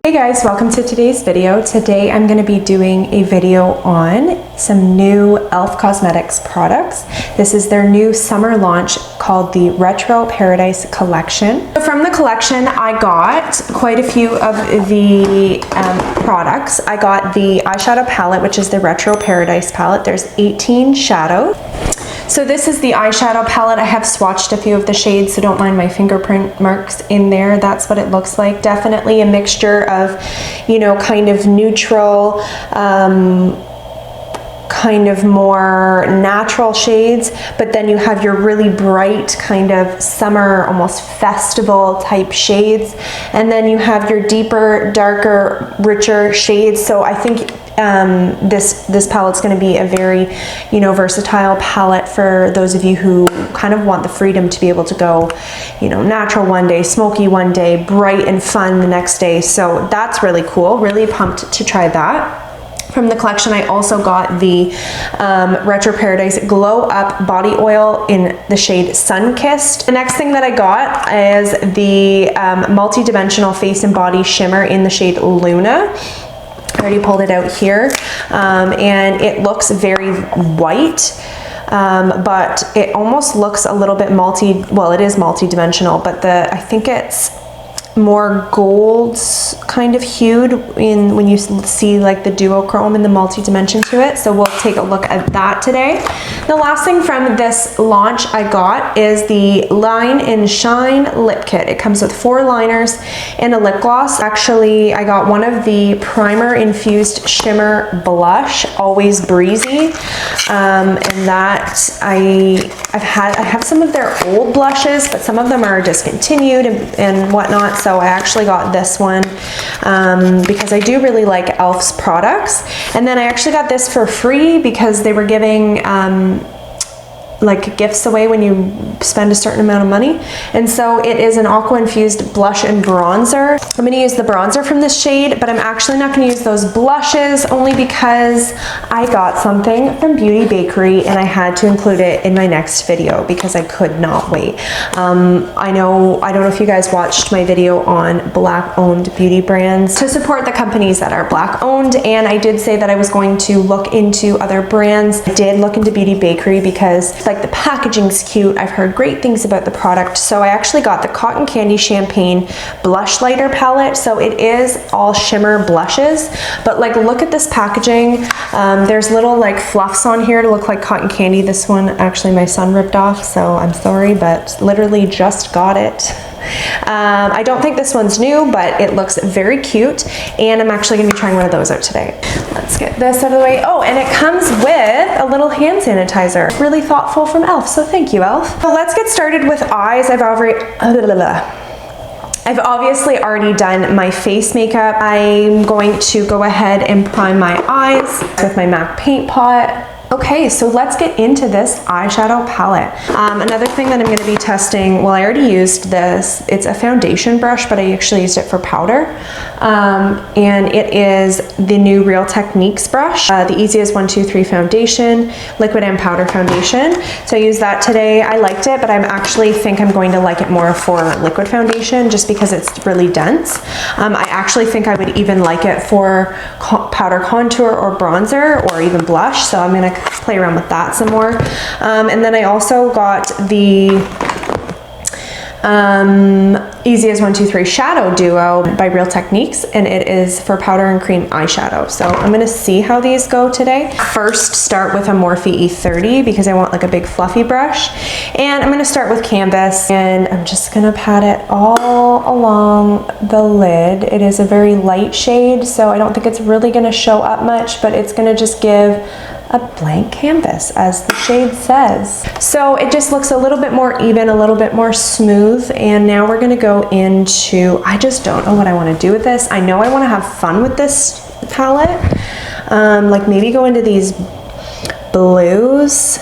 Hey guys, welcome to today's video. Today I'm going to be doing a video on some new e.l.f. Cosmetics products. This is their new summer launch called the Retro Paradise Collection. So from the collection I got quite a few of the products. I got the eyeshadow palette, which is the Retro Paradise palette. There's 18 shadows. So this is the eyeshadow palette. I have swatched a few of the shades, so don't mind my fingerprint marks in there. That's what it looks like. Definitely a mixture of, you know, kind of neutral, kind of more natural shades, but then you have your really bright kind of summer, almost festival type shades, and then you have your deeper, darker, richer shades. So I think this palette's going to be a very, you know, versatile palette for those of you who kind of want the freedom to be able to go, you know, natural one day, smoky one day, bright and fun the next day. So that's really cool. Really pumped to try that. From the collection, I also got the Retro Paradise Glow Up Body Oil in the shade Sun Kissed. The next thing that I got is the multi-dimensional face and body shimmer in the shade Luna. I already pulled it out here, and it looks very white, but it almost looks a little bit well, it is multi-dimensional, but I think it's more gold kind of hued in when you see like the duochrome and the multi-dimension to it. So we'll take a look at that today. The last thing from this launch I got is the Line and Shine lip kit. It comes with 4 liners and a lip gloss. Actually, I got one of the primer infused shimmer blush, Always Breezy, and that I have some of their old blushes, but some of them are discontinued and whatnot. So I actually got this one because I do really like e.l.f.'s products. And then I actually got this for free because they were giving like gifts away when you spend a certain amount of money. And so it is an aqua infused blush and bronzer. I'm gonna use the bronzer from this shade, but I'm actually not gonna use those blushes only because I got something from Beauty Bakery and I had to include it in my next video because I could not wait. I don't know if you guys watched my video on Black owned beauty brands to support the companies that are Black owned, and I did say that I was going to look into other brands. I did look into Beauty Bakery because like the packaging's cute. I've heard great things about the product. So I actually got the Cotton Candy Champagne Blush Lighter palette. So it is all shimmer blushes, but like look at this packaging. There's little like fluffs on here to look like cotton candy. This one actually my son ripped off, so I'm sorry, but literally just got it. I don't think this one's new, but it looks very cute, and I'm actually going to be trying one of those out today. Let's get this out of the way. Oh, and it comes with a little hand sanitizer. Really thoughtful from e.l.f., so thank you, e.l.f. So let's get started with eyes. I've obviously already done my face makeup. I'm going to go ahead and prime my eyes with my MAC paint pot. Okay, so let's get into this eyeshadow palette. Another thing that I'm going to be testing, well, I already used this. It's a foundation brush, but I actually used it for powder. And it is the new Real Techniques brush, the Easiest 1-2-3 foundation, liquid and powder foundation. So I used that today. I liked it, but I actually think I'm going to like it more for liquid foundation just because it's really dense. I actually think I would even like it for powder contour or bronzer or even blush. So I'm going to play around with that some more. And then I also got the Easiest 1-2-3 Shadow Duo by Real Techniques, and it is for powder and cream eyeshadow. So I'm going to see how these go today. First, start with a Morphe E30 because I want like a big fluffy brush. And I'm going to start with Canvas, and I'm just going to pat it all along the lid. It is a very light shade, so I don't think it's really going to show up much, but it's going to just give a blank canvas, as the shade says. So it just looks a little bit more even, a little bit more smooth. And now we're gonna go into, I just don't know what I wanna do with this. I know I wanna have fun with this palette. Like maybe go into these blues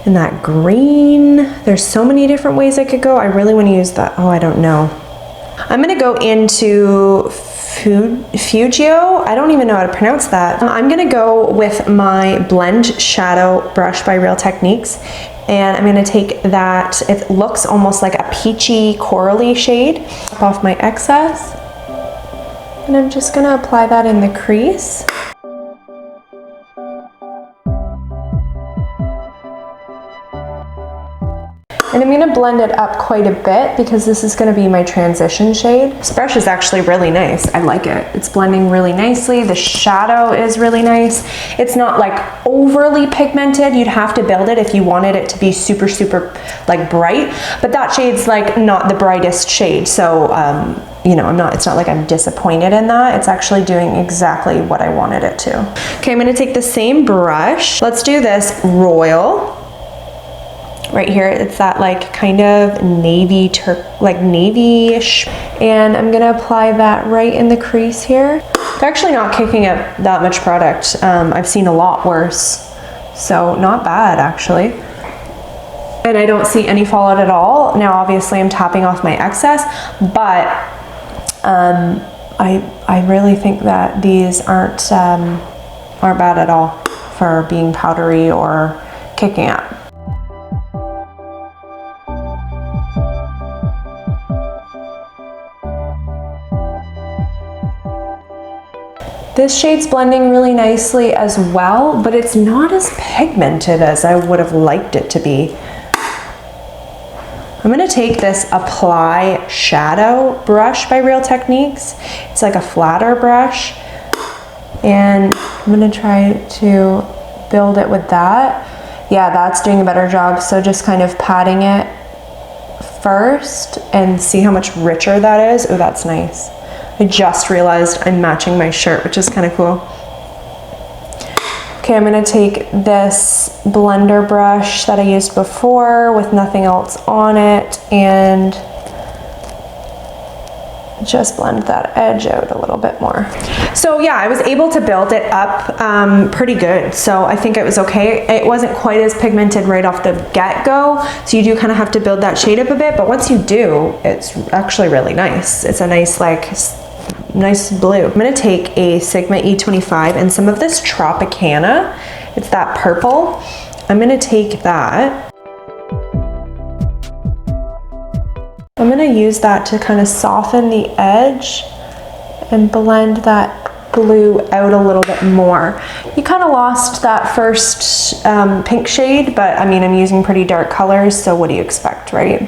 and that green. There's so many different ways I could go. I really wanna use that, oh, I don't know. I'm gonna go into Fugio. I don't even know how to pronounce that. I'm gonna go with my Blend Shadow brush by Real Techniques, and I'm gonna take that, it looks almost like a peachy corally shade, off my excess. And I'm just gonna apply that in the crease. And I'm gonna blend it up quite a bit because this is gonna be my transition shade. This brush is actually really nice. I like it. It's blending really nicely. The shadow is really nice. It's not like overly pigmented. You'd have to build it if you wanted it to be super, super like bright, but that shade's like not the brightest shade. So, you know, it's not like I'm disappointed in that. It's actually doing exactly what I wanted it to. Okay, I'm gonna take the same brush. Let's do this Royal. Right here, it's that like kind of navy, like navy-ish. And I'm gonna apply that right in the crease here. They're actually not kicking up that much product. I've seen a lot worse. So not bad actually. And I don't see any fallout at all. Now obviously I'm tapping off my excess, but I really think that these aren't bad at all for being powdery or kicking up. This shade's blending really nicely as well, but it's not as pigmented as I would have liked it to be. I'm gonna take this Apply Shadow brush by Real Techniques. It's like a flatter brush, and I'm gonna try to build it with that. Yeah, that's doing a better job. So just kind of patting it first and see how much richer that is. Oh, that's nice. I just realized I'm matching my shirt, which is kind of cool. Okay, I'm gonna take this blender brush that I used before with nothing else on it and just blend that edge out a little bit more. So yeah, I was able to build it up pretty good. So I think it was okay. It wasn't quite as pigmented right off the get-go. So you do kind of have to build that shade up a bit, but once you do, it's actually really nice. It's a nice nice blue. I'm gonna take a Sigma E25 and some of this Tropicana. It's that purple. I'm gonna take that. I'm gonna use that to kind of soften the edge and blend that blue out a little bit more. You kind of lost that first pink shade, but I mean, I'm using pretty dark colors, so what do you expect, right?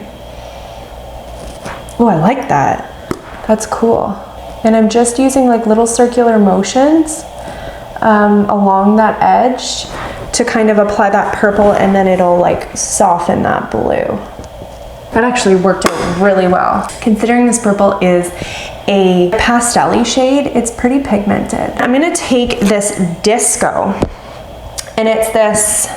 Oh, I like that. That's cool. And I'm just using like little circular motions along that edge to kind of apply that purple, and then it'll like soften that blue. That actually worked out really well. Considering this purple is a pastel-y shade, it's pretty pigmented. I'm gonna take this Disco, and it's this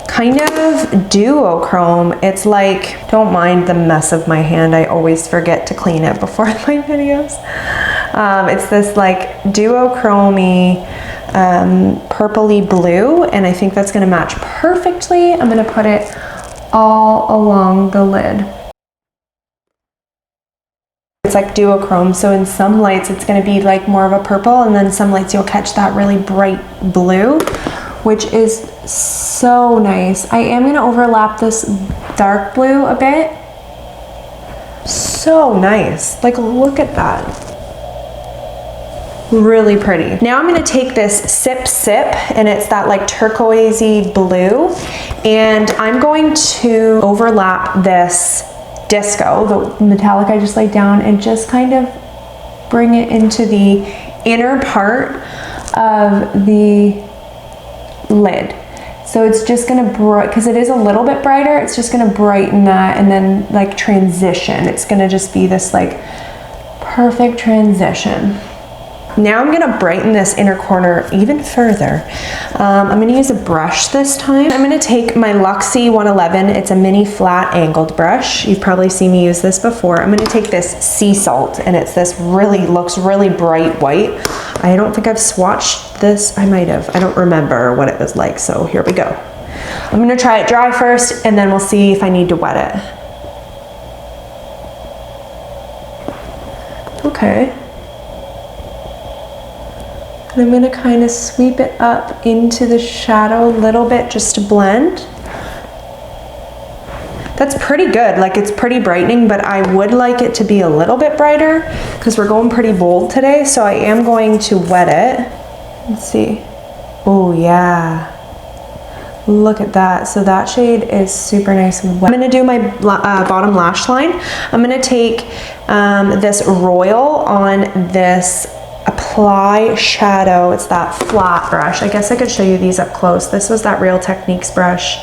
kind of duochrome. It's like, don't mind the mess of my hand. I always forget to clean it before my videos. It's this like duochrome-y purpley blue, and I think that's gonna match perfectly. I'm gonna put it all along the lid. It's like duochrome, so in some lights it's gonna be like more of a purple, and then some lights you'll catch that really bright blue, which is so nice. I am gonna overlap this dark blue a bit. So nice, like look at that. Really pretty. Now I'm gonna take this Sip Sip, and it's that like turquoisey blue, and I'm going to overlap this Disco, the metallic I just laid down, and just kind of bring it into the inner part of the lid. So it's just gonna because it is a little bit brighter, it's just gonna brighten that and then like transition. It's gonna just be this like perfect transition. Now I'm gonna brighten this inner corner even further. I'm gonna use a brush this time. I'm gonna take my Luxie 111. It's a mini flat angled brush. You've probably seen me use this before. I'm gonna take this Sea Salt, and it's this looks really bright white. I don't think I've swatched this. I might have. I don't remember what it was like, so here we go. I'm gonna try it dry first, and then we'll see if I need to wet it. Okay. And I'm gonna kind of sweep it up into the shadow a little bit just to blend. That's pretty good. Like, it's pretty brightening, but I would like it to be a little bit brighter because we're going pretty bold today. So I am going to wet it. Let's see. Oh yeah. Look at that. So that shade is super nice and wet. I'm gonna do my bottom lash line. I'm gonna take this Royal on this Apply Shadow. It's that flat brush. I guess I could show you these up close. This was that Real Techniques brush.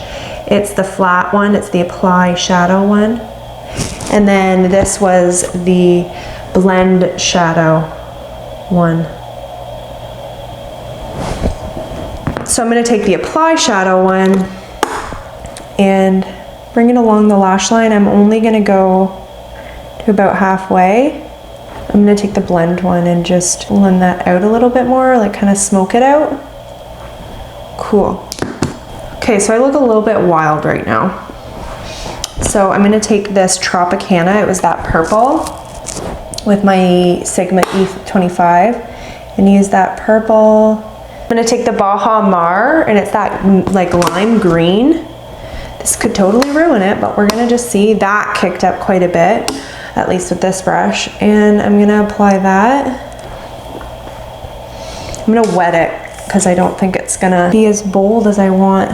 It's the flat one. It's the Apply Shadow one. And then this was the Blend Shadow one. So I'm going to take the Apply Shadow one and bring it along the lash line. I'm only going to go to about halfway. I'm going to take the blend one and just blend that out a little bit more, like kind of smoke it out. Cool. Okay, so I look a little bit wild right now. So I'm going to take this Tropicana, it was that purple, with my Sigma E25, and use that purple. I'm going to take the Baja Mar, and it's that like lime green. This could totally ruin it, but we're going to just see that kicked up quite a bit, at least with this brush. And I'm going to apply that. I'm going to wet it because I don't think it's going to be as bold as I want.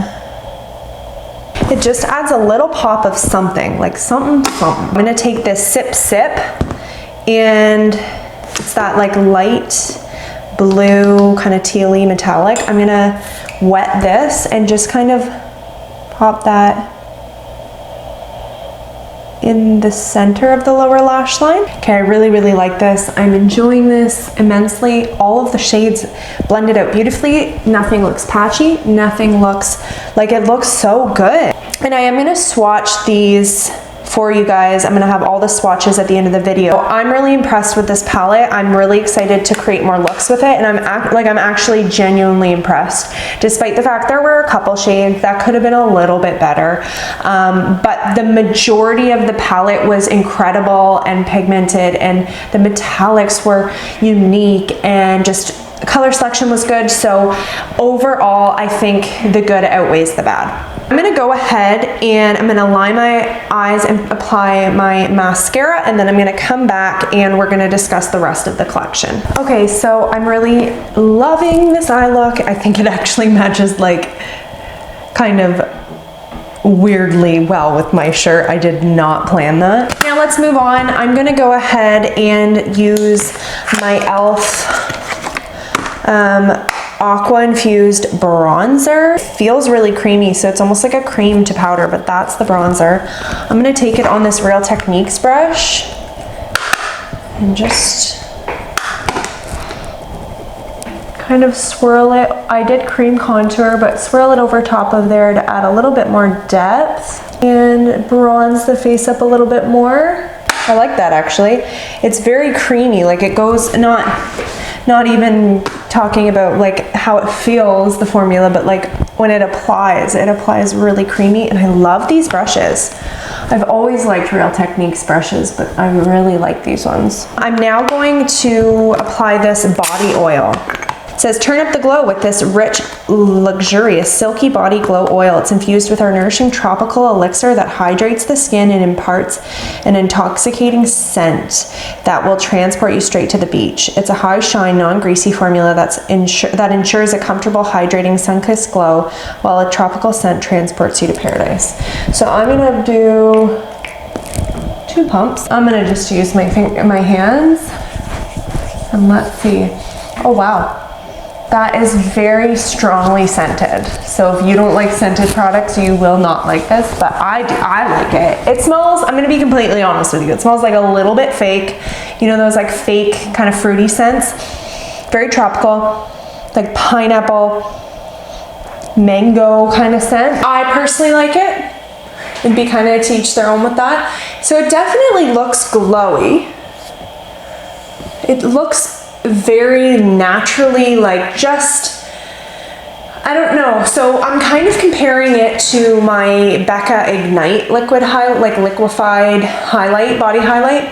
It just adds a little pop of something, like something. I'm going to take this Sip Sip, and it's that like light blue kind of tealy metallic. I'm going to wet this and just kind of pop that in the center of the lower lash line. Okay, I really, really like this. I'm enjoying this immensely. All of the shades blended out beautifully. Nothing looks patchy. Nothing looks like, it looks so good. And I am gonna swatch these for you guys. I'm gonna have all the swatches at the end of the video. I'm really impressed with this palette. I'm really excited to create more looks with it, and I'm actually genuinely impressed, despite the fact there were a couple shades that could have been a little bit better. But the majority of the palette was incredible and pigmented, and the metallics were unique, and just color selection was good. So overall, I think the good outweighs the bad. I'm gonna go ahead and I'm gonna line my eyes and apply my mascara, and then I'm gonna come back and we're gonna discuss the rest of the collection. Okay, so I'm really loving this eye look. I think it actually matches like kind of weirdly well with my shirt. I did not plan that. Now let's move on. I'm gonna go ahead and use my e.l.f. Aqua Infused Bronzer. It feels really creamy, so it's almost like a cream to powder, but that's the bronzer. I'm gonna take it on this Real Techniques brush and just kind of swirl it. I did cream contour, but swirl it over top of there to add a little bit more depth and bronze the face up a little bit more. I like that actually. It's very creamy, like it goes, not even talking about like how it feels, the formula, but like when it applies really creamy, and I love these brushes. I've always liked Real Techniques brushes, but I really like these ones. I'm now going to apply this body oil. It says, turn up the glow with this rich, luxurious, silky body glow oil. It's infused with our nourishing tropical elixir that hydrates the skin and imparts an intoxicating scent that will transport you straight to the beach. It's a high shine, non-greasy formula that ensures a comfortable, hydrating, sun-kissed glow, while a tropical scent transports you to paradise. So I'm gonna do 2 pumps. I'm gonna just use my hands, and let's see. Oh wow. That is very strongly scented. So if you don't like scented products, you will not like this, but I do, I like it. It smells, I'm gonna be completely honest with you, it smells like a little bit fake. You know those like fake kind of fruity scents? Very tropical, like pineapple, mango kind of scent. I personally like it. It'd be kind of to each their own with that. So it definitely looks glowy. It looks very naturally, like just, I don't know. So I'm kind of comparing it to my Becca Ignite liquid liquefied highlight, body highlight.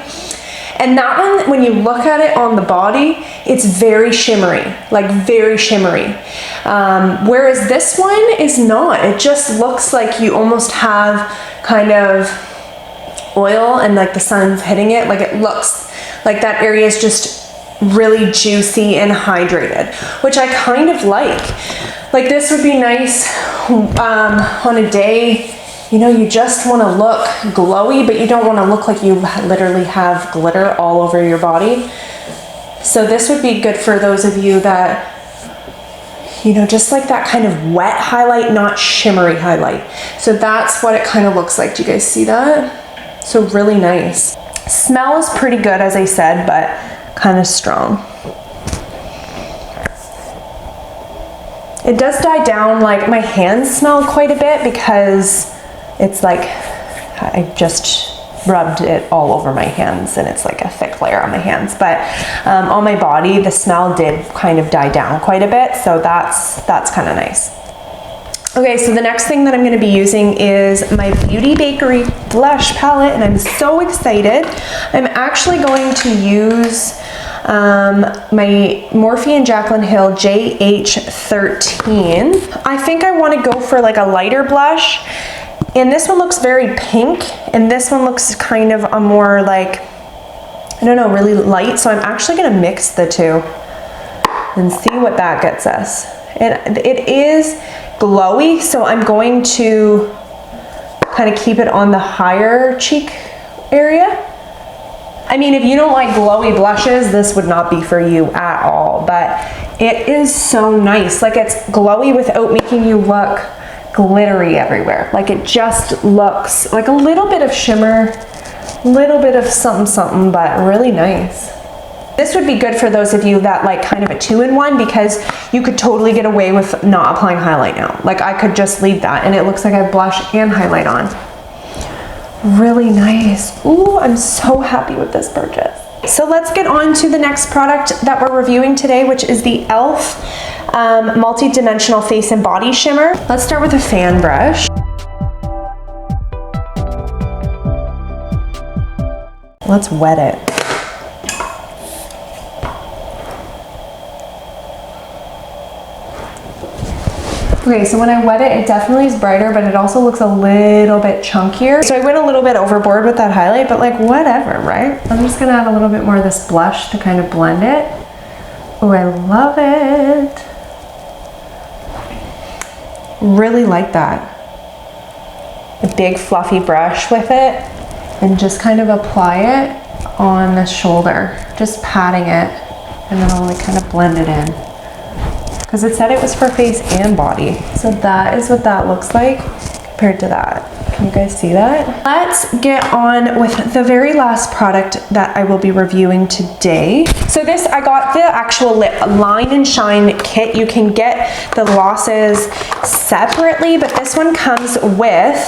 And that one, when you look at it on the body, it's very shimmery, like very shimmery. Whereas this one is not. It just looks like you almost have kind of oil and like the sun's hitting it. Like it looks like that area is just really juicy and hydrated, which I kind of like. Like this would be nice on a day, you know, you just want to look glowy, but you don't want to look like you literally have glitter all over your body. So this would be good for those of you that, you know, just like that kind of wet highlight, not shimmery highlight. So that's what it kind of looks like. Do you guys see that? So really nice. Smell is pretty good, as I said, but kind of strong. It does die down, like my hands smell quite a bit because it's like I just rubbed it all over my hands and it's like a thick layer on my hands. But on my body, the smell did kind of die down quite a bit, so that's kind of nice. Okay, so the next thing that I'm going to be using is my Beauty Bakery blush palette, and I'm so excited. I'm actually going to use my Morphe and Jaclyn Hill JH13. I think I want to go for like a lighter blush, and this one looks very pink, and this one looks kind of a more like, I don't know, really light. So I'm actually going to mix the two and see what that gets us. And it is glowy, so I'm going to kind of keep it on the higher cheek area. I mean, if you don't like glowy blushes, this would not be for you at all, but it is so nice. Like it's glowy without making you look glittery everywhere. Like it just looks like a little bit of shimmer, a little bit of something something, but really nice. This would be good for those of you that like kind of a 2-in-1, because you could totally get away with not applying highlight now. Like I could just leave that and it looks like I blush and highlight on. Really nice. Ooh, I'm so happy with this purchase. So let's get on to the next product that we're reviewing today, which is the e.l.f. Multi-Dimensional Face and Body Shimmer. Let's start with a fan brush. Let's wet it. Okay, so when I wet it, it definitely is brighter, but it also looks a little bit chunkier. So I went a little bit overboard with that highlight, but like whatever, right? I'm just gonna add a little bit more of this blush to kind of blend it. Oh, I love it. Really like that. A big fluffy brush with it and just kind of apply it on the shoulder, just patting it, and then I'll like kind of blend it in. Because it said it was for face and body. So that is what that looks like compared to that. Can you guys see that? Let's get on with the very last product that I will be reviewing today. So this, I got the actual lip line and shine kit. You can get the glosses separately, but this one comes with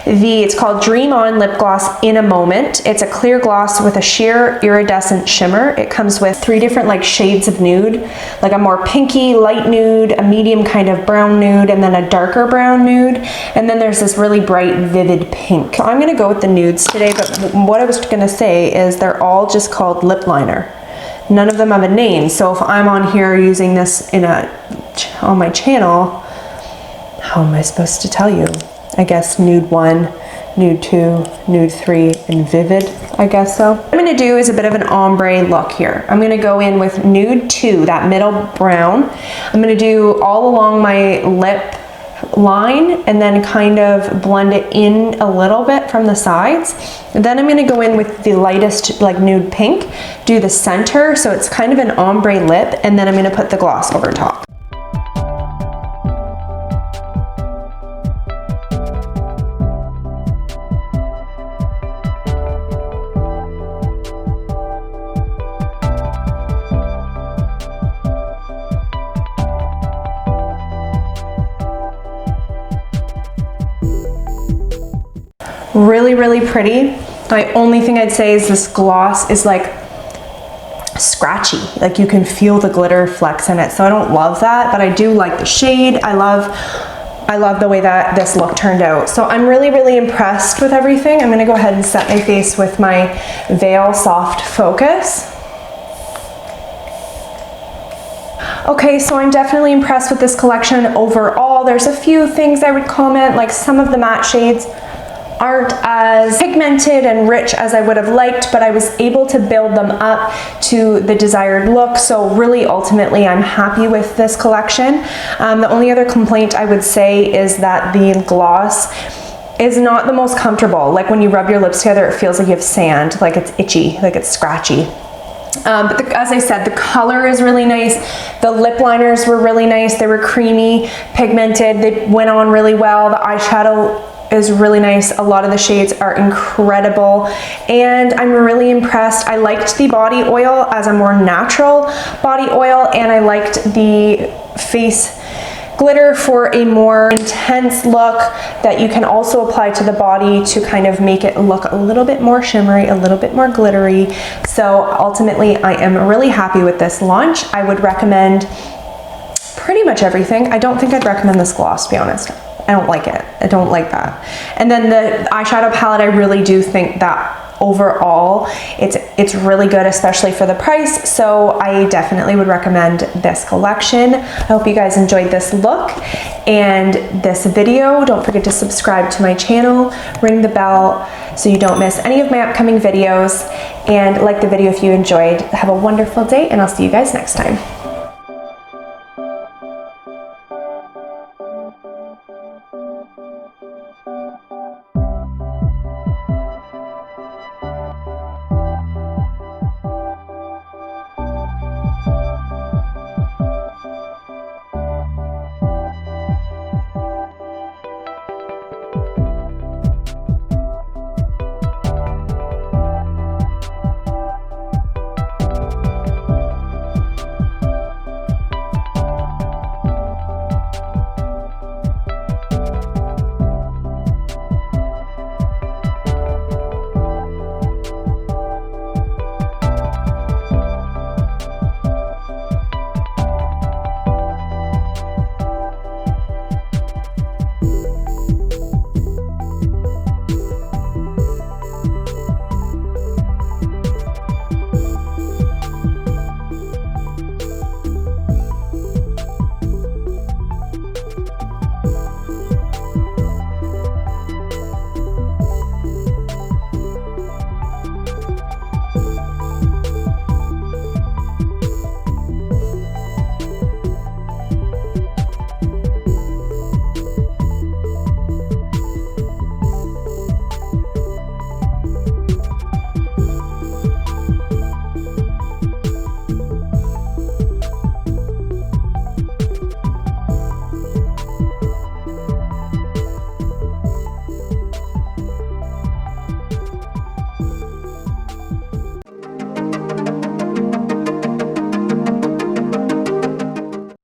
it's called Dream On Lip Gloss in a Moment. It's a clear gloss with a sheer iridescent shimmer. It comes with 3 different like shades of nude, like a more pinky light nude, a medium kind of brown nude, and then a darker brown nude. And then there's this really bright vivid pink. So I'm gonna go with the nudes today, but what I was gonna say is they're all just called lip liner. None of them have a name. So if I'm on here using this on my channel, how am I supposed to tell you? I guess nude 1, nude 2, nude 3, and vivid, I guess so. What I'm gonna do is a bit of an ombre look here. I'm gonna go in with nude 2, that middle brown. I'm gonna do all along my lip line and then kind of blend it in a little bit from the sides. And then I'm going to go in with the lightest like nude pink, do the center so it's kind of an ombre lip, and then I'm going to put the gloss over top. Really, really pretty. The only thing I'd say is this gloss is like scratchy. Like you can feel the glitter flecks in it. So I don't love that, but I do like the shade. I love I love the way that this look turned out. So I'm really, really impressed with everything. I'm gonna go ahead and set my face with my Veil Soft Focus. Okay, so I'm definitely impressed with this collection overall. There's a few things I would comment, like some of the matte shades aren't as pigmented and rich as I would have liked, but I was able to build them up to the desired look. So really, ultimately, I'm happy with this collection. The only other complaint I would say is that the gloss is not the most comfortable. Like when you rub your lips together, it feels like you have sand, like it's itchy, like it's scratchy. But as I said, the color is really nice. The lip liners were really nice. They were creamy, pigmented. They went on really well. The eyeshadow is really nice. A lot of the shades are incredible, and I'm really impressed. I liked the body oil as a more natural body oil, and I liked the face glitter for a more intense look that you can also apply to the body to kind of make it look a little bit more shimmery, a little bit more glittery. So ultimately, I am really happy with this launch. I would recommend pretty much everything. I don't think I'd recommend this gloss, to be honest. I don't like it. I don't like that. And then the eyeshadow palette, I really do think that overall it's really good, especially for the price. So I definitely would recommend this collection. I hope you guys enjoyed this look and this video. Don't forget to subscribe to my channel, ring the bell so you don't miss any of my upcoming videos, and like the video if you enjoyed. Have a wonderful day, and I'll see you guys next time.